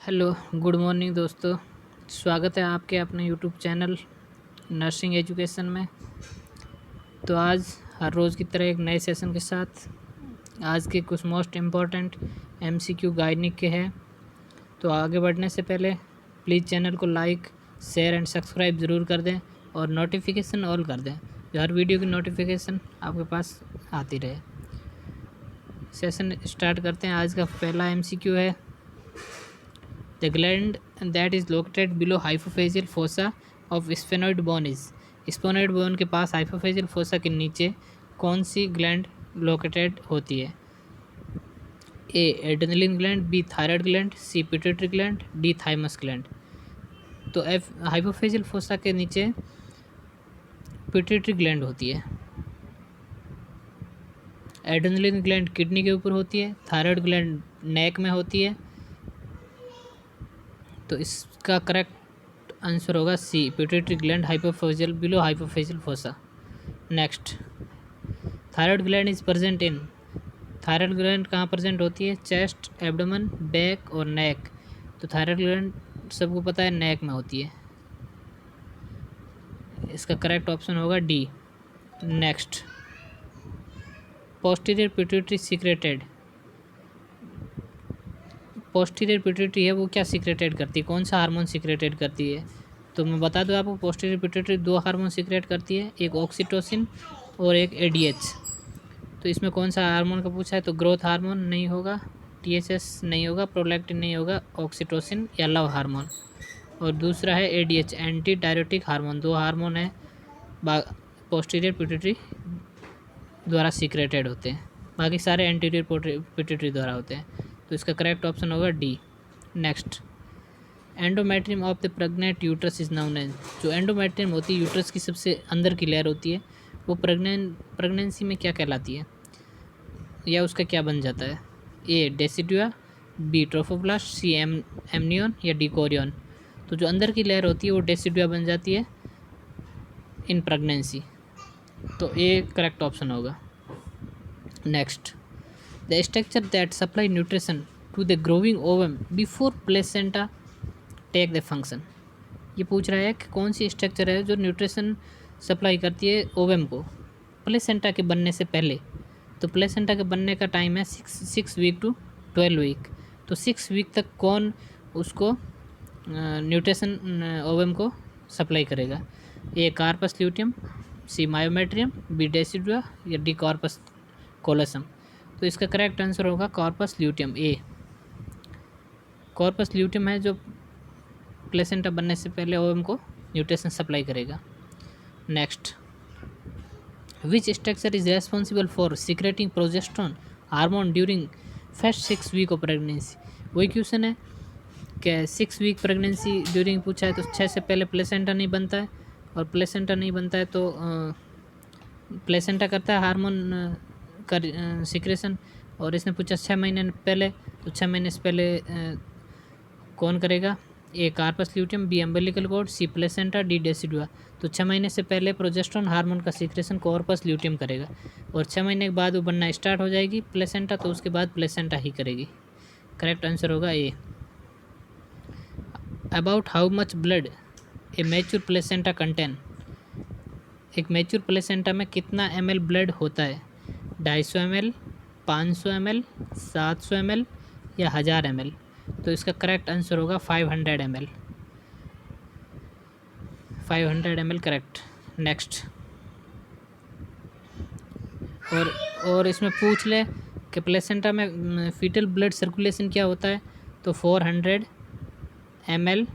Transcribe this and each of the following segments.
Hello, good morning दोस्तों। स्वागत है आपके अपने यूट्यूब चैनल नर्सिंग एजुकेशन में। तो आज हर रोज़ की तरह एक नए सेशन के साथ आज के कुछ मोस्ट इम्पॉर्टेंट एमसीक्यू गाइडनिक के हैं। तो आगे बढ़ने से पहले प्लीज़ चैनल को लाइक, शेयर एंड सब्सक्राइब ज़रूर कर दें और नोटिफिकेशन ऑल कर दें, जो हर वीडियो की नोटिफिकेशन आपके पास आती रहे। सेशन स्टार्ट करते हैं। आज का पहला एमसीक्यू है, The gland that is located below hypophageal fossa of sphenoid bone is। Sphenoid bone के पास हाइपोफेजियल फोसा के नीचे कौन सी ग्लैंड लोकेटेड होती है? A adrenaline gland, B thyroid gland, C pituitary gland, D thymus gland. तो एफ हाइपोफेजियल फोसा के नीचे पिट्यूटरी ग्लैंड होती है। एड्रेनलिन ग्लैंड किडनी के ऊपर होती है, थायराइड ग्लैंड नेक में होती है। तो इसका करेक्ट आंसर होगा C, pituitary gland hypophyseal below hypophyseal fossa. Next, thyroid gland is present in. Thyroid gland कहाँ प्रेजेंट होती है? चेस्ट, एब्डोमेन, बैक और नेक। तो थायराइड ग्लैंड सबको पता है नेक में होती है। इसका करेक्ट ऑप्शन होगा D. Next, posterior pituitary secreted. Posterior pituitary है वो क्या सीक्रेटेड करती है? कौन सा हार्मोन सीक्रेटेड करती है? तो मैं बता दूं आपको, पोस्टीरियर पिट्यूटरी दो हार्मोन सीक्रेट करती है, एक ऑक्सीटोसिन और एक एडीएच। तो इसमें कौन सा हार्मोन का पूछा है? तो ग्रोथ हार्मोन नहीं होगा, टीएसएस नहीं होगा, प्रोलैक्टिन नहीं होगा, ऑक्सीटोसिन या लव हार्मोन। और दूसरा है एडीएच, एंटी डायरेटिक हार्मोन। दो हार्मोन है पोस्टीरियर पिट्यूटरी द्वारा सीक्रेटेड होते हैं, बाकी सारे एंटीरियर पिट्यूटरी द्वारा होते हैं। तो इसका करेक्ट ऑप्शन होगा D. Next, endometrium of the pregnant uterus is known as. जो एंडोमेट्रियम होती है यूट्रस की सबसे अंदर की लेयर होती है, वो प्रेगनेंसी में क्या कहलाती है या उसका क्या बन जाता है? ए डेसिडुआ, बी ट्रोफोब्लास्ट, सी एमनियन या डी कोरियन। तो जो अंदर की लेयर होती है वो डेसिडुआ बन जाती है इन प्रेगनेंसी। तो ए करेक्ट ऑप्शन होगा। Next, the structure that supply nutrition to the growing ovum before placenta take the function. ये पूछ रहा है कि कौन सी स्ट्रक्चर है जो न्यूट्रिशन सप्लाई करती है ओवम को प्लेसेंटा के बनने से पहले। तो प्लेसेंटा के बनने का टाइम है 6 वीक टू 12 वीक। तो 6 वीक तक कौन उसको न्यूट्रिशन ओवम को सप्लाई करेगा? A corpus luteum, C myometrium, B decidua या डी कॉर्पस कोलसम। तो इसका करेक्ट आंसर होगा corpus luteum, A. Corpus luteum है जो प्लेसेंटा बनने से पहले ओवम को न्यूट्रिशन सप्लाई करेगा। Next, which structure is responsible for secreting progesterone hormone during first 6 week of pregnancy. वही क्वेश्चन है कि 6 वीक प्रेगनेंसी ड्यूरिंग पूछा है, तो 6 से पहले प्लेसेंटा नहीं बनता है, और प्लेसेंटा नहीं बनता है तो प्लेसेंटा करता है हार्मोन का सीक्रेशन। और इसने पूछा 6 महीने पहले, तो 6 महीने से पहले कौन करेगा? A corpus luteum, B umbilical cord, C placenta, D decidua. तो 6 महीने से पहले प्रोजेस्टेरोन हार्मोन का सीक्रेशन कॉर्पस ल्यूटियम करेगा, और 6 महीने के बाद वो बनना स्टार्ट हो जाएगी प्लेसेंटा, तो उसके बाद प्लेसेंटा ही करेगी। करेक्ट आंसर होगा A. About how much blood a mature placenta contain. एक मैच्योर प्लेसेंटा में कितना ml ब्लड होता है? 250 ml, 500 ml, 700 ml या 1000 ml। तो इसका करेक्ट आंसर होगा 500 ml। 500 ml correct. नेक्स्ट, और इसमें पूछ ले कि प्लेसेंटा में फीटल ब्लड सर्कुलेशन क्या होता है? तो 400 ml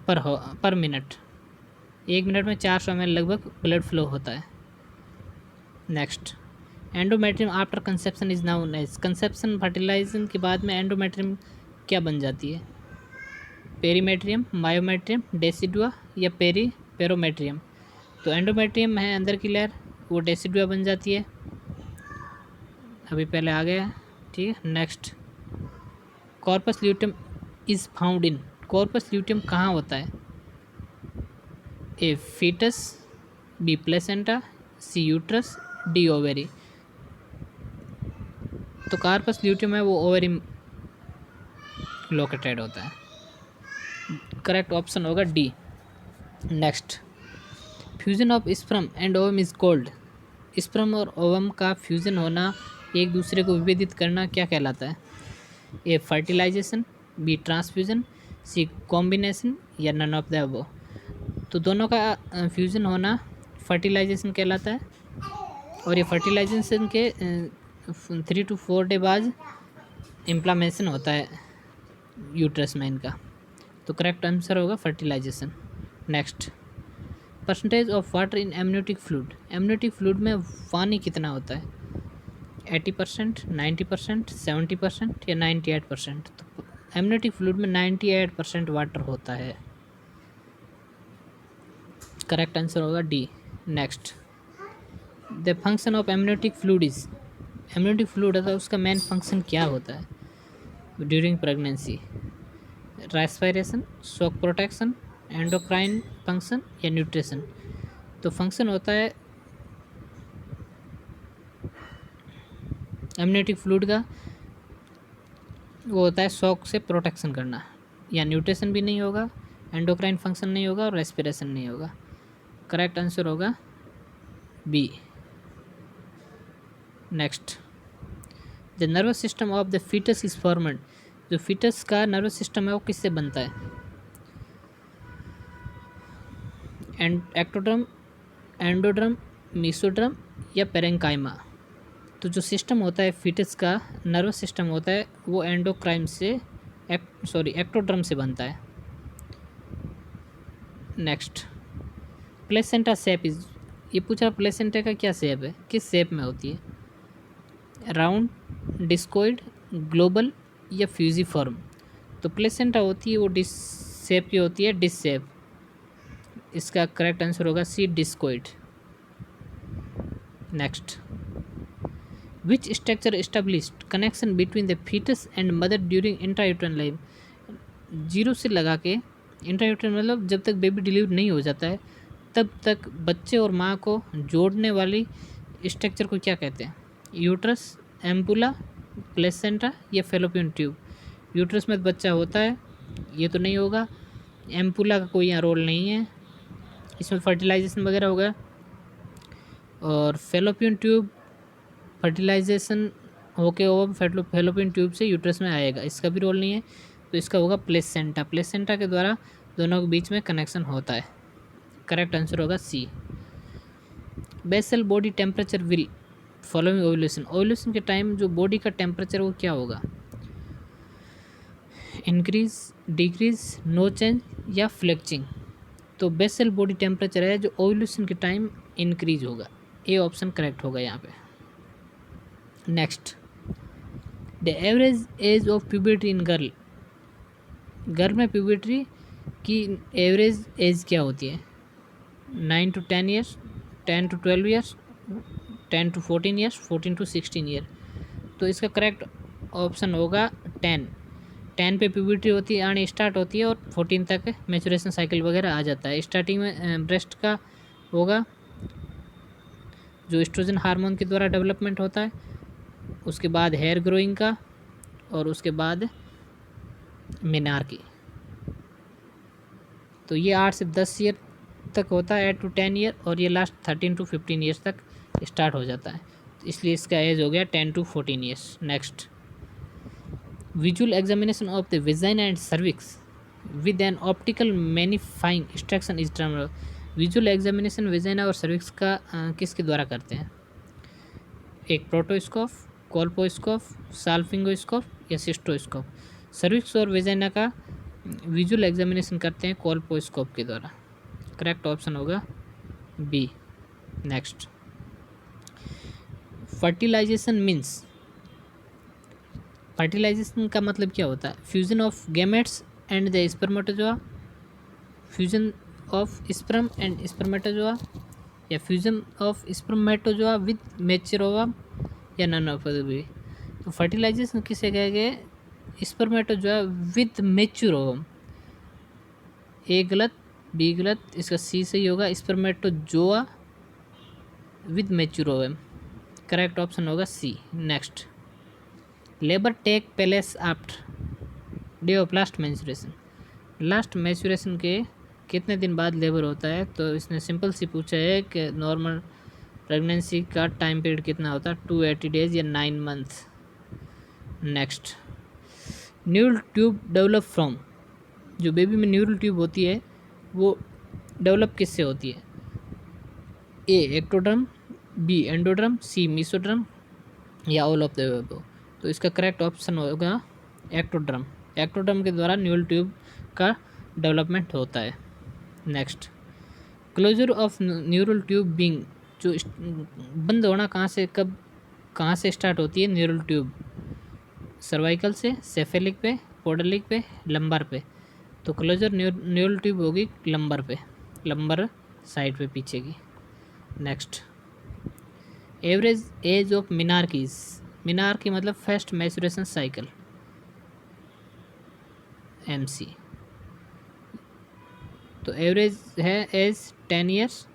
पर मिनट। 1 मिनट में 400 ml लगभग ब्लड फ्लो होता है। Next, endometrium after conception is known as. Conception fertilization के बाद में एंडोमेट्रियम क्या बन जाती है? पेरीमेट्रियम, मायोमेट्रियम, डेसिडुआ या पेरोमेट्रियम। तो एंडोमेट्रियम है अंदर की लेयर, वो डेसिडुआ बन जाती है। अभी पहले आ गया, ठीक है। Next, corpus luteum is found in. Corpus luteum कहाँ होता है? ए फीटस, बी प्लेसेंटा, सी यूट्रस, डी ओवेरी। तो कार्पस ल्यूटियम है वो ओवरी लोकेटेड होता है। करेक्ट ऑप्शन होगा D. Next, fusion of sperm and ovum is called. Sperm और ओवम का फ्यूजन होना, एक दूसरे को विभेदित करना, क्या कहलाता है? ए फर्टिलाइजेशन, बी ट्रांसफ्यूजन, सी कॉम्बिनेशन, या नन ऑफ द अबव। तो दोनों का फ्यूजन होना फर्टिलाइजेशन कहलाता है, और ये फर्टिलाइजेशन के 3 to 4 डे बाद इम्प्लामेशन होता है यूट्रस में इनका। तो करेक्ट आंसर होगा fertilization. Next, percentage of water in amniotic fluid. Amniotic fluid में पानी कितना होता है? 80%, 90%, 70% या 98%? तो एमनियोटिक फ्लूइड में 98% वाटर होता है। करेक्ट आंसर होगा D. Next, the function of amniotic fluid is. Amniotic fluid है उसका मेन फंक्शन क्या होता है during pregnancy? Respiration, shock protection, endocrine function या न्यूट्रिशन? तो फंक्शन होता है एमनियोटिक फ्लूइड का, वो होता है शॉक से प्रोटेक्शन करना, या न्यूट्रिशन भी नहीं होगा, एंडोक्राइन फंक्शन नहीं होगा और रेस्पिरेशन नहीं होगा। करेक्ट आंसर होगा B. Next, the nervous system of the fetus is formed. जो फीटस का नर्वस सिस्टम है वो किससे बनता है? एक्टोड्रम, एंडोड्रम, मेसोड्रम या पेरेंकाइमा? तो जो सिस्टम होता है फीटस का, नर्वस सिस्टम होता है, वो एंडोक्राइन से एक्टोड्रम से बनता है। Next, placenta shape is. ये पूछा प्लेसेंटा का क्या शेप है, किस शेप में होती है? राउंड, डिस्कोइड, ग्लोबल या फ्यूजीफॉर्म? तो प्लेसेंटा होती है वो डिस शेप की होती है, डिस शेप। इसका करेक्ट आंसर होगा C, discoid. Next, which structure established connection between the foetus and mother during intrauterine life. 0 से लगा के इंट्रायूटेरन मतलब जब तक बेबी डिलीवर नहीं हो जाता है तब तक बच्चे और माँ को जोड़ने वाली स्ट्रक्चर को क्या कहते हैं? यूट्रस, एम्पुला, प्लेसेंटा या फेलोपियन ट्यूब? यूट्रस में बच्चा होता है, ये तो नहीं होगा। एम्पुला का कोई यहाँ रोल नहीं है, इसमें फर्टिलाइजेशन वगैरह होगा। और फेलोपियन ट्यूब फर्टिलाइजेशन होके वो फेलोपियन ट्यूब से यूट्रस में आएगा, इसका भी रोल नहीं है। तो इसका होगा प्लेसेंटा। प्लेसेंटा के द्वारा दोनों के बीच में कनेक्शन होता है। करेक्ट आंसर होगा C. Basal body temperature will following ovulation. Ovulation के टाइम जो बॉडी का टेम्परेचर वो क्या होगा? इंक्रीज, डिक्रीज, नो चेंज या फ्लेक्चिंग? तो बेसल बॉडी टेम्परेचर है जो ओव्यूलेशन के टाइम इंक्रीज होगा। ए ऑप्शन करेक्ट होगा यहाँ पे। Next, the average age of puberty in girl. Girl में प्यूबर्टी की एवरेज एज क्या होती है? 9 to 10 years, 10 to 12 years, 10 to 14 years, 14 to 16 year? तो इसका करेक्ट ऑप्शन होगा 10। 10 पे प्यूबर्टी होती है, आने स्टार्ट होती है और 14 तक मैचुरेशन साइकिल वगैरह आ जाता है। स्टार्टिंग में ब्रेस्ट का होगा जो एस्ट्रोजन हार्मोन के द्वारा डेवलपमेंट होता है, उसके बाद हेयर ग्रोइंग का, और उसके बाद मेनार्की। तो ये 8 से 10 ईयर तक होता है, 8 to 10 ईयर, और ये लास्ट 13 to 15 ईयर्स तक स्टार्ट हो जाता है। इसलिए इसका एज हो गया 10 to 14 years. Next, visual examination of the vagina and cervix with an optical magnifying instruction is term. Visual examination vagina और सर्विक्स का किसके द्वारा करते हैं? एक प्रोटोस्कोप, कोल्पोस्कोप, साल्फिंगोस्कोप या सिस्टोस्कोप? सर्विक्स और वेजाइना का विजुअल एग्जामिनेशन करते हैं कोल्पोस्कोप के द्वारा। करेक्ट ऑप्शन होगा B. Next, fertilisation means. Fertilisation का मतलब क्या होता है? Fusion of gametes and the spermatozoa, fusion of sperm and spermatozoa, या fusion of spermatozoa with mature या नन ऑफ द। तो फर्टिलाइजेशन किसे कहे गए? Spermatozoa with mature. ए गलत, बी गलत, इसका सी सही होगा, spermatozoa with mature. Correct option होगा C. Next, labour take place after day of last menstruation, last menstruation के कितने दिन बाद लेबर होता है। तो इसने सिंपल सी पूछा है कि नॉर्मल प्रेगनेंसी का टाइम पीरियड कितना होता है, 280 डेज या 9 month. Next, neural tube develop from, जो बेबी में न्यूरल ट्यूब होती है वो डेवलप किससे होती है, A ectoderm, B endoderm, C mesoderm या ऑल ऑफ द अबव। तो इसका करेक्ट ऑप्शन होगा एक्टोड्रम। एक्टोड्रम के द्वारा न्यूरल ट्यूब का डेवलपमेंट होता है। Next, closure of neural tube being, जो बंद होना कहाँ से स्टार्ट होती है न्यूरल ट्यूब, सर्वाइकल से, सेफेलिक पे, पोडलिक पे, लंबर पे। तो क्लोजर न्यूरल ट्यूब होगी लंबर पे, लंबर साइड पे पीछे की। Next, average age of menarches, menarche मतलब फर्स्ट मैचुरेशन साइकिल, MC। तो एवरेज है age 10 years,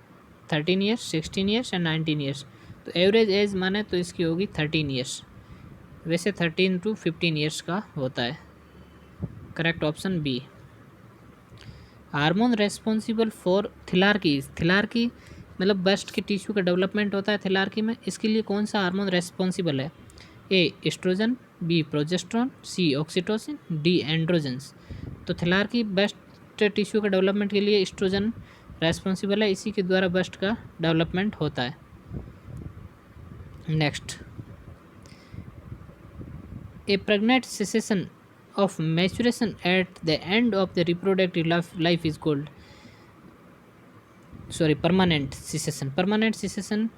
13 years, 16 years and 19 years. तो एवरेज एज माने तो इसकी होगी 13 ईयर्स, वैसे 13 to 15 ईयर्स का होता है। Correct option B. Hormone responsible for thelarche, thelarche मतलब ब्रेस्ट के टिश्यू का डेवलपमेंट होता है थिलार्की में, इसके लिए कौन सा हार्मोन रेस्पॉन्सिबल है, ए एस्ट्रोजन, बी प्रोजेस्ट्रॉन, सी ऑक्सीटोसिन, डी एंड्रोजन्स। तो थिलार्की ब्रेस्ट टिश्यू का डेवलपमेंट के लिए एस्ट्रोजन रेस्पॉन्सिबल है, इसी के द्वारा ब्रेस्ट का डेवलपमेंट होता है। Next, A pregnant cessation of maturation at the end of the reproductive life is called, permanent cessation। permanent cessation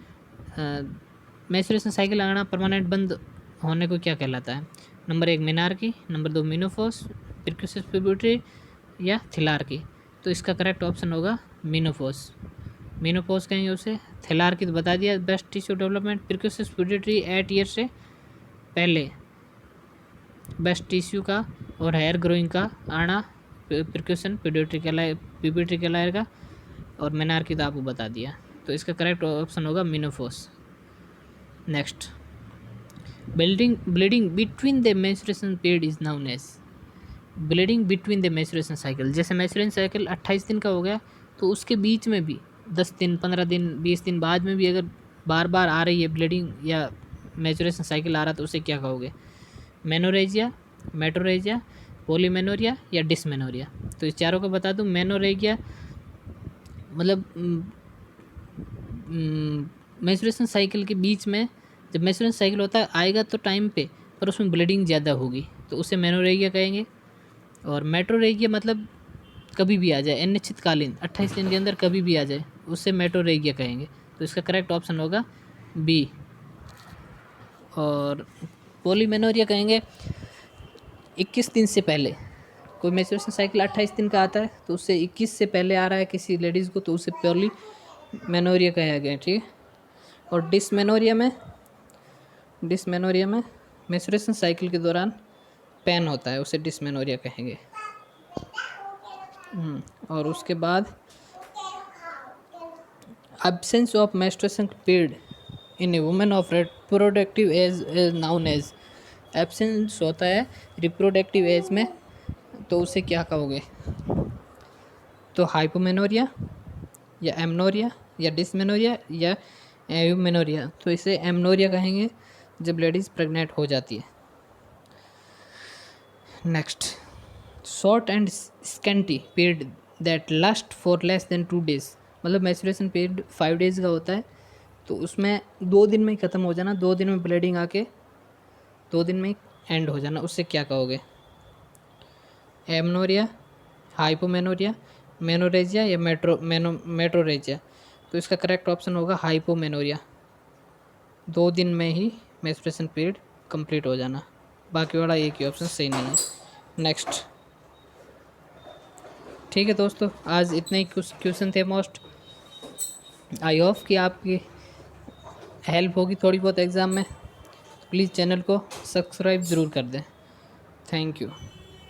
maturation cycle आना परमानेंट बंद होने को क्या कहलाता है, number 1 menarche, number 2 menopause, precocious puberty या थिलार्की। तो इसका करेक्ट ऑप्शन होगा मिनोपॉज। मिनोपॉज कहेंगे उसे, थिलार्की तो बता दिया breast tissue development, precocious puberty 8 year से पहले बेस्ट टिश्यू का और हेयर ग्रोइंग का आना प्रिक्यूशन प्यूबर्टी कहलाएगा, और मेनार्की तो आपको बता दिया। तो इसका करेक्ट ऑप्शन होगा menopause. Next, bleeding between the menstruation period is known as, bleeding between the menstruation cycle. जैसे मेंस्ट्रुएशन साइकिल 28 दिन का हो गया, तो उसके बीच में भी 10 दिन, 15 दिन, 20 दिन बाद में भी अगर बार बार आ रही है ब्लीडिंग या मेंस्ट्रुएशन साइकिल आ रहा, तो उसे क्या कहोगे, मेनोरेजिया, मेट्रोरेजिया, पॉलीमेनोरिया या डिसमेनोरिया। तो इस चारों को बता दूं, मेनोरेजिया मतलब मेंस्ट्रुएशन साइकिल के बीच में जब मेंस्ट्रुएशन साइकिल होता है आएगा तो टाइम पे, पर उसमें ब्लीडिंग ज़्यादा होगी, तो उसे मेनोरेजिया कहेंगे। और मेट्रोरेजिया मतलब कभी भी आ जाए, अनिश्चितकालीन 28 दिन के अंदर कभी भी आ जाए, उससे मेट्रोरेजिया कहेंगे। तो इसका करेक्ट ऑप्शन होगा बी। और पॉलीमेनोरिया कहेंगे 21 दिन से पहले, कोई मेंस्ट्रुएशन साइकिल 28 दिन का आता है तो उससे 21 से पहले आ रहा है किसी लेडीज़ को, तो उसे पॉलीमेनोरिया कहा गया, ठीक है। और डिसमेनोरिया में मेंस्ट्रुएशन साइकिल के दौरान पेन होता है, उसे डिसमेनोरिया कहेंगे। और उसके बाद absence of menstruation period in a women of reproductive age known as, absence होता है रिप्रोडक्टिव एज में, तो उसे क्या कहोगे, तो हाइपोमेनोरिया या एमनोरिया या डिसमेनोरिया या एयूमेनोरिया। तो इसे एमनोरिया कहेंगे जब लेडीज़ प्रेग्नेंट हो जाती है। Next, short and scanty period that last for less than 2 days, मतलब मेंस्ट्रुएशन पीरियड 5 days का होता है, तो उसमें 2 दिन में ही ख़त्म हो जाना, 2 दिन में ब्लीडिंग आके 2 दिन में एंड हो जाना, उससे क्या कहोगे, एमनोरिया, हाइपोमेनोरिया, मेनोरेजिया या मेट्रोरेजिया। तो इसका करेक्ट ऑप्शन होगा हाइपोमेनोरिया, 2 दिन में ही मेंस्ट्रुएशन पीरियड कंप्लीट हो जाना, बाकी वाला एक ही ऑप्शन सही नहीं है। नेक्स्ट, ठीक है दोस्तों, आज इतने ही क्वेश्चन थे मोस्ट। आई होप कि आपकी हेल्प होगी थोड़ी बहुत एग्ज़ाम में। प्लीज़ चैनल को सब्सक्राइब ज़रूर कर दें। Thank you.